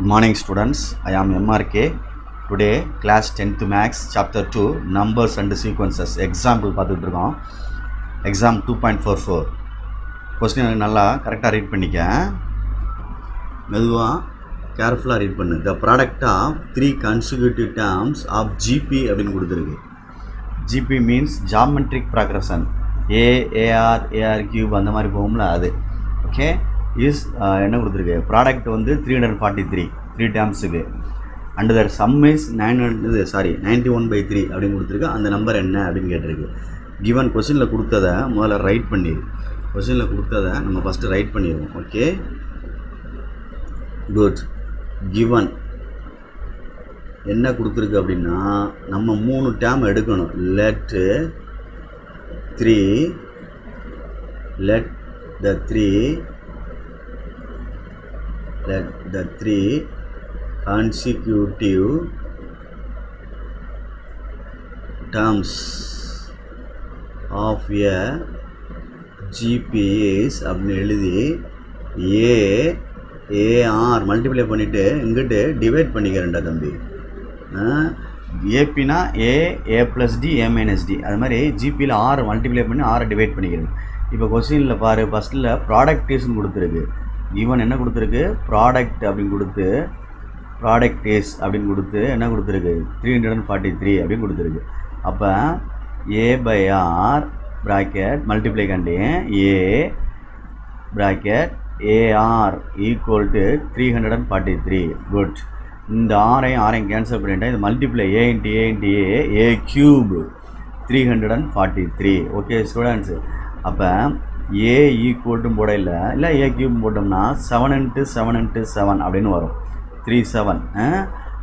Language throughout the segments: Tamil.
Good morning students, I am MRK. Today class 10th Maths chapter 2 numbers and sequences example பார்த்துட்டு இருக்கோம். Exam 2.44 question நல்லா கரெக்டாக ரீட் பண்ணிக்க, மெதுவாக கேர்ஃபுல்லாக ரீட் பண்ணு. The product of 3 consecutive terms of GP அப்படின்னு கொடுத்துருக்கு. GP means geometric progression. A, AR, AR cube அந்த மாதிரி போகும்ல அது. ஓகே, இஸ் என்ன கொடுத்துருக்கு, ப்ராடக்ட் வந்து 343 3 டேர்ம்ஸுக்கு, அண்ட் தர் சம் இஸ் 91/3 அப்படின்னு கொடுத்துருக்கு. அந்த நம்பர் என்ன அப்படின்னு கேட்டிருக்கு. கிவன் கொஸ்டினில் கொடுத்ததை முதல்ல ரைட் பண்ணிடு. கொஸ்டினில் கொடுத்ததை நம்ம ஃபஸ்ட்டு ரைட் பண்ணிடுவோம். Okay, good. கிவன் என்ன கொடுத்துருக்கு அப்படின்னா, நம்ம 3 டேர்ம் எடுக்கணும். let the three consecutive terms of a GP is அப்படின்னு எழுதி AR மல்டிப்ளை பண்ணிவிட்டு இங்கிட்டு டிவைட் பண்ணிக்கிறேன்டா தம்பி. ஏபினா A + D A - D, அது மாதிரி ஜிபியில் 6 மல்டிப்ளை பண்ணி 6 டிவைட் பண்ணிக்கிறேன். இப்போ கொஸ்டினில் பாரு, ஃபஸ்ட்டில் ப்ராடக்ட் இஸ்ன்னு கொடுத்துருக்கு. ஈவன் என்ன கொடுத்துருக்கு, ப்ராடக்ட் அப்படின்னு கொடுத்து ப்ராடக்ட் இஸ் அப்படின்னு கொடுத்து என்ன கொடுத்துருக்கு, 343 அப்படின்னு கொடுத்துருக்கு. அப்போ A/R ப்ராக்கெட் மல்டிப்ளை கண்டேன் A bracket AR equal to 343. Good. இந்த ஆரையும் கேன்சல் பண்ணிட்டேன். இது multiply A cube 343. Okay students, அப்போ A ஈக்குவல்ட்டும் போட இல்லை A கியூப் போட்டோம்னா 7 × 7 × 7 அப்படின்னு வரும், 37.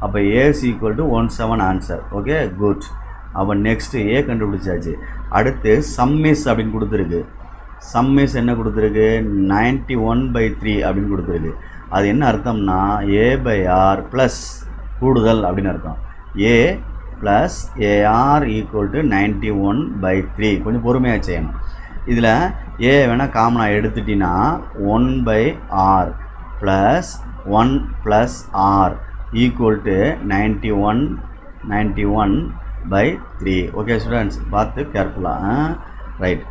அப்போ A equal to 17 answer. Okay, good. அப்போ நெக்ஸ்ட்டு A கண்டுபிடிச்சாச்சு. அடுத்து சம்மிஸ் அப்படின்னு கொடுத்துருக்கு. சம்மிஸ் என்ன கொடுத்துருக்கு, 91/3 அப்படின்னு கொடுத்துருக்கு. அது என்ன அர்த்தம்னா A/R ப்ளஸ் கூடுதல் அப்படின்னு அர்த்தம். A + AR equal to 91/3. கொஞ்சம் பொறுமையாக செய்யணும். இதில் A வேணால் காமனாக எடுத்துட்டிங்கன்னா 1/R plus 1 + R equal to 91/3. Okay students, பார்த்து கேர்ஃபுல்லாக. ரைட்.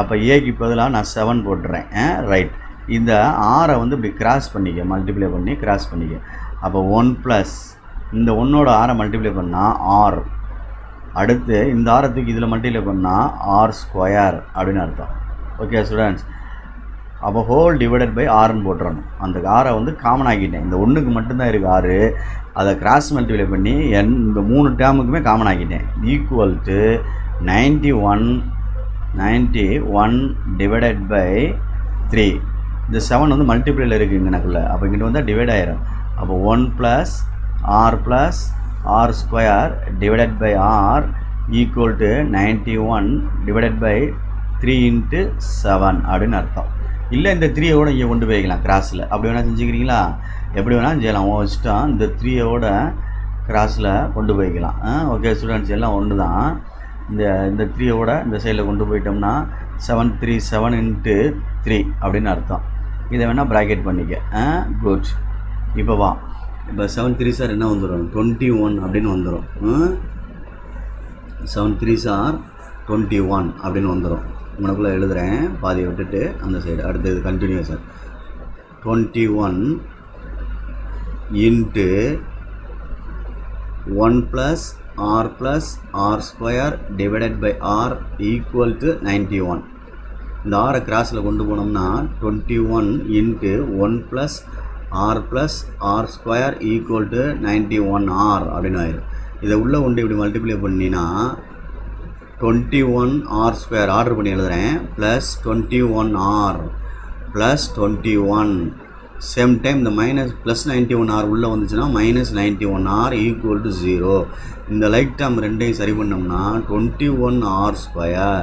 அப்போ ஏக்கு பதிலாக நான் 7 போட்டுறேன். ரைட். இந்த ஆரை வந்து இப்படி கிராஸ் பண்ணிக்க, மல்டிப்ளை பண்ணி கிராஸ் பண்ணிக்க. அப்போ 1 + இந்த 1ஓட ஆரை மல்டிப்ளை பண்ணால் R. அடுத்து இந்த ஆரத்துக்கு இதில் மல்டிப்ளை பண்ணால் R² அப்படின்னு அர்த்தம். ஓகே ஸ்டூடெண்ட்ஸ், அப்போ ஹோல் டிவைடட் பை ஆர்னு போட்டுறணும். அந்த ஆரை வந்து காமன் ஆக்கிட்டேன். இந்த 1க்கு மட்டும்தான் இருக்குது 6, அதை கிராஸ் மல்டிப்ளை பண்ணி இந்த 3 டேர்முக்குமே காமன் ஆக்கிட்டேன். Equal to 91 divided by 3. இந்த 7 வந்து மல்டிப்ளையில் இருக்குது எனக்குள்ளே. அப்போ இங்கிட்ட வந்தால் டிவைட் ஆயிரும். அப்போ 1 + R + R² divided by R equal to 91 divided by 3 × 7 அப்படின்னு அர்த்தம். இல்லை இந்த 3யோட இங்கே கொண்டு போய்க்கலாம் கிராஸில். அப்படி வேணால் செஞ்சுக்கிறீங்களா, எப்படி வேணால் செய்யலாம். இஷ்டம். இந்த 3யோட கிராஸில் கொண்டு போய்க்கலாம். ஓகே ஸ்டூடெண்ட்ஸ், எல்லாம் ஒன்று தான். இந்த 3யோட இந்த சைடில் கொண்டு போயிட்டோம்னா 737 × 3 அப்படின்னு அர்த்தம். இதை வேணால் ப்ராக்கெட் பண்ணிக்க. குட். இப்போ வா, இப்போ 7 3 சார் என்ன வந்துடும், 21 அப்படின்னு வந்துடும். 7 3 சார் 21 அப்படின்னு வந்துடும். உனக்குள்ளே எழுதுகிறேன், பாதியை விட்டுட்டு அந்த சைடு. அடுத்தது continue sir. 21 × 1 + R + R² divided by R equal to 91. இந்த ஆரை கிராஸில் கொண்டு போனோம்னா 21 × 1 + R + R² equal to 91R அப்படின்னு ஆயிடும். இதை உள்ளே கொண்டு இப்படி மல்டிப்ளை பண்ணினா 21R² ஆர்டர் பண்ணி எழுதுகிறேன், plus 21R plus 21. Same time இந்த -+91R உள்ளே வந்துச்சுன்னா -91R ஈக்குவல் டு 0. இந்த லைக் டேர்ம் ரெண்டையும் சரி பண்ணோம்னா 21R².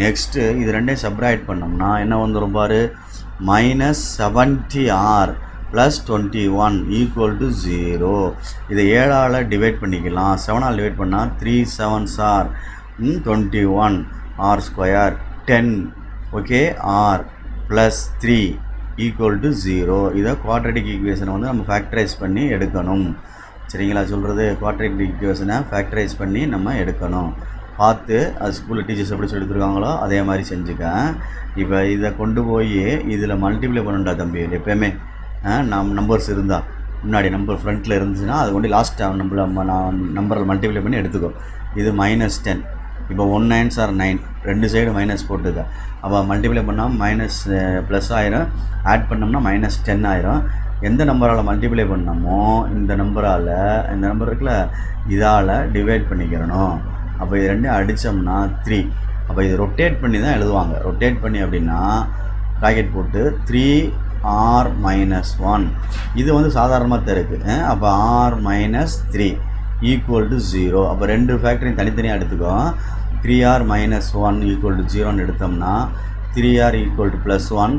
நெக்ஸ்ட்டு இது ரெண்டையும் சப்ராக்ட் பண்ணோம்னா என்ன வந்துடும் பாரு, -70R ப்ளஸ் 21 ஈக்குவல் டு 0. இதை 7ஆல் டிவைட் பண்ணிக்கலாம். 7ஆல் டிவைட் பண்ணால் 3 7s are 21 R² 10. Okay, R + 3 equal to 0. இதை குவாட்ரேட்டிக் ஈக்குவேஷனை வந்து நம்ம ஃபேக்டரைஸ் பண்ணி எடுக்கணும். சரிங்களா? சொல்கிறது குவாட்ரேட்டிக் ஈக்குவேஷனை ஃபேக்டரைஸ் பண்ணி நம்ம எடுக்கணும். பார்த்து அது ஸ்கூலில் டீச்சர்ஸ் எப்படி சொல்லி கொடுத்துருக்காங்களோ அதே மாதிரி செஞ்சுக்க. இப்போ இதை கொண்டு போய் இதில் மல்டிப்ளை பண்ணணுண்டா தம்பி. எப்போயுமே நம்பர்ஸ் இருந்தால் முன்னாடி நம்பர் ஃப்ரண்ட்டில் இருந்துச்சுன்னா அது கொண்டு லாஸ்ட் நம்பரில் மல்டிப்ளை பண்ணி எடுத்துக்கோ. இது -10. இப்போ 1 9s are 9, ரெண்டு சைடு மைனஸ் போட்டுக்க. அப்போ மல்டிப்ளை பண்ணால் மைனஸ் ப்ளஸ் ஆயிரும், ஆட் பண்ணோம்னா -10 ஆயிரும். எந்த நம்பரால் மல்டிப்ளை பண்ணோமோ இந்த நம்பரால், இந்த நம்பர் இருக்குல்ல இதால் டிவைட் பண்ணிக்கிறணும். அப்போ இது ரெண்டும் அடித்தோம்னா 3. அப்போ இது ரொட்டேட் பண்ணி தான் எழுதுவாங்க. ரொட்டேட் பண்ணி அப்படின்னா ப்ராக்கெட் போட்டு 3r - 1. இது வந்து சாதாரணமாக தான் இருக்குது. அப்போ r - 3 ஈக்குவல் டு 0. அப்போ ரெண்டு ஃபேக்டரையும் தனித்தனியாக எடுத்துக்கோ. 3r - 1 ஈக்குவல் டு 0ன்னு எடுத்தோம்னா 3r ஈக்குவல் டு +1.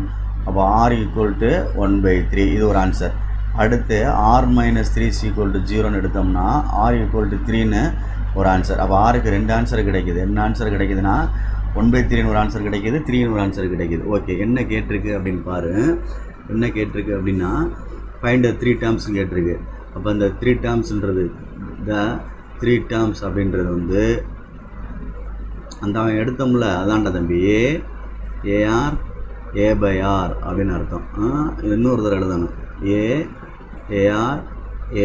அப்போ r ஈக்குவல் டு 1/3. இது ஒரு ஆன்சர். அடுத்து r - 3 ஈக்குவல் டு 0ன்னு எடுத்தோம்னா r ஈக்குவல் டு 3ன்னு ஒரு ஆன்சர். அப்போ ஆருக்கு ரெண்டு ஆன்சர் கிடைக்குது. என்ன ஆன்சர் கிடைக்குதுன்னா 1/3ன்னு ஒரு ஆன்சர் கிடைக்கிது, 3ன்னு ஒரு ஆன்சர் கிடைக்கிது. ஓகே, என்ன கேட்டிருக்கு அப்படின்னு பாரு. என்ன கேட்டிருக்கு அப்படின்னா ஃபைண்ட் த 3 டேர்ம்ஸ் கேட்டிருக்கு. அப்போ இந்த 3 டேர்ம்ஸ்ன்றது த 3 டேர்ம்ஸ் அப்படின்றது வந்து அந்த அவன் எடுத்தோம்ல அதான்டா தம்பி AR A/R அப்படின்னு அர்த்தம். இன்னொரு தடவை எழுதணும் AR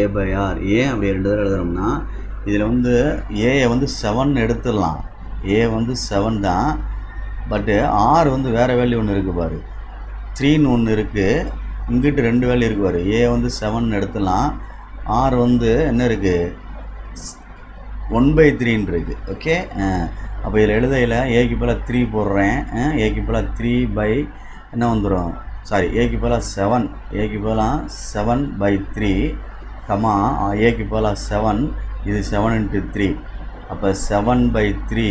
A/R. ஏன் அப்படி 2 தடவை எழுதுறோம்னா இதில் வந்து ஏயை வந்து 7 எடுத்துடலாம். ஏ வந்து 7 தான், பட்டு ஆர் வந்து வேறு வேல்யூ ஒன்று இருக்குது பாரு, 3ன்னு ஒன்று இருக்குது. இங்கிட்டு 2 வேல்யூ இருக்குது பாரு. ஏ வந்து 7 எடுத்துடலாம், ஆர் வந்து என்ன இருக்குது 1/3 இருக்குது. ஓகே, அப்போ இதில் எழுதையில் ஏக்கு போல் 3 போடுறேன். ஏக்கு போல் 3 என்ன வந்துடும், சாரி ஏக்கு போல் 7, ஏக்கு போல் 7/3 கமா ஏக்கு போல் 7, இது 7 × 3. அப்போ 7/3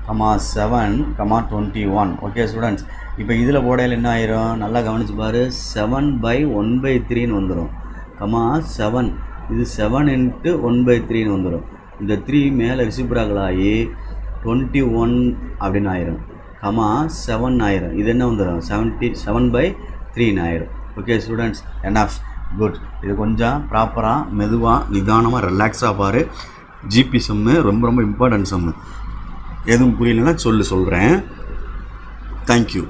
கமா 7 கமா 21. ஓகே ஸ்டூடெண்ட்ஸ், இப்போ இதில் போடையில் என்ன ஆயிரும், நல்லா கவனிச்சு பாரு. 7/1/3ன்னு வந்துடும். கமா 7, இது 7 × 1/3ன்னு வந்துடும். இந்த 3 மேலே ரிசிப்ராக்கல் ஆகி 21 அப்படின்னு ஆயிரும். கமா 7 ஆயிரும். இது என்ன வந்துடும் 7/3ன்னு ஆயிரும். Okay students, NF good. இது கொஞ்சம் ப்ராப்பராக மெதுவாக நிதானமாக ரிலாக்ஸாக பாரு. ஜிபி சம்மு ரொம்ப ரொம்ப இம்பார்ட்டன்ட் சம்மு. எதுவும் புரியலன்னா சொல்கிறேன். தேங்க்யூ.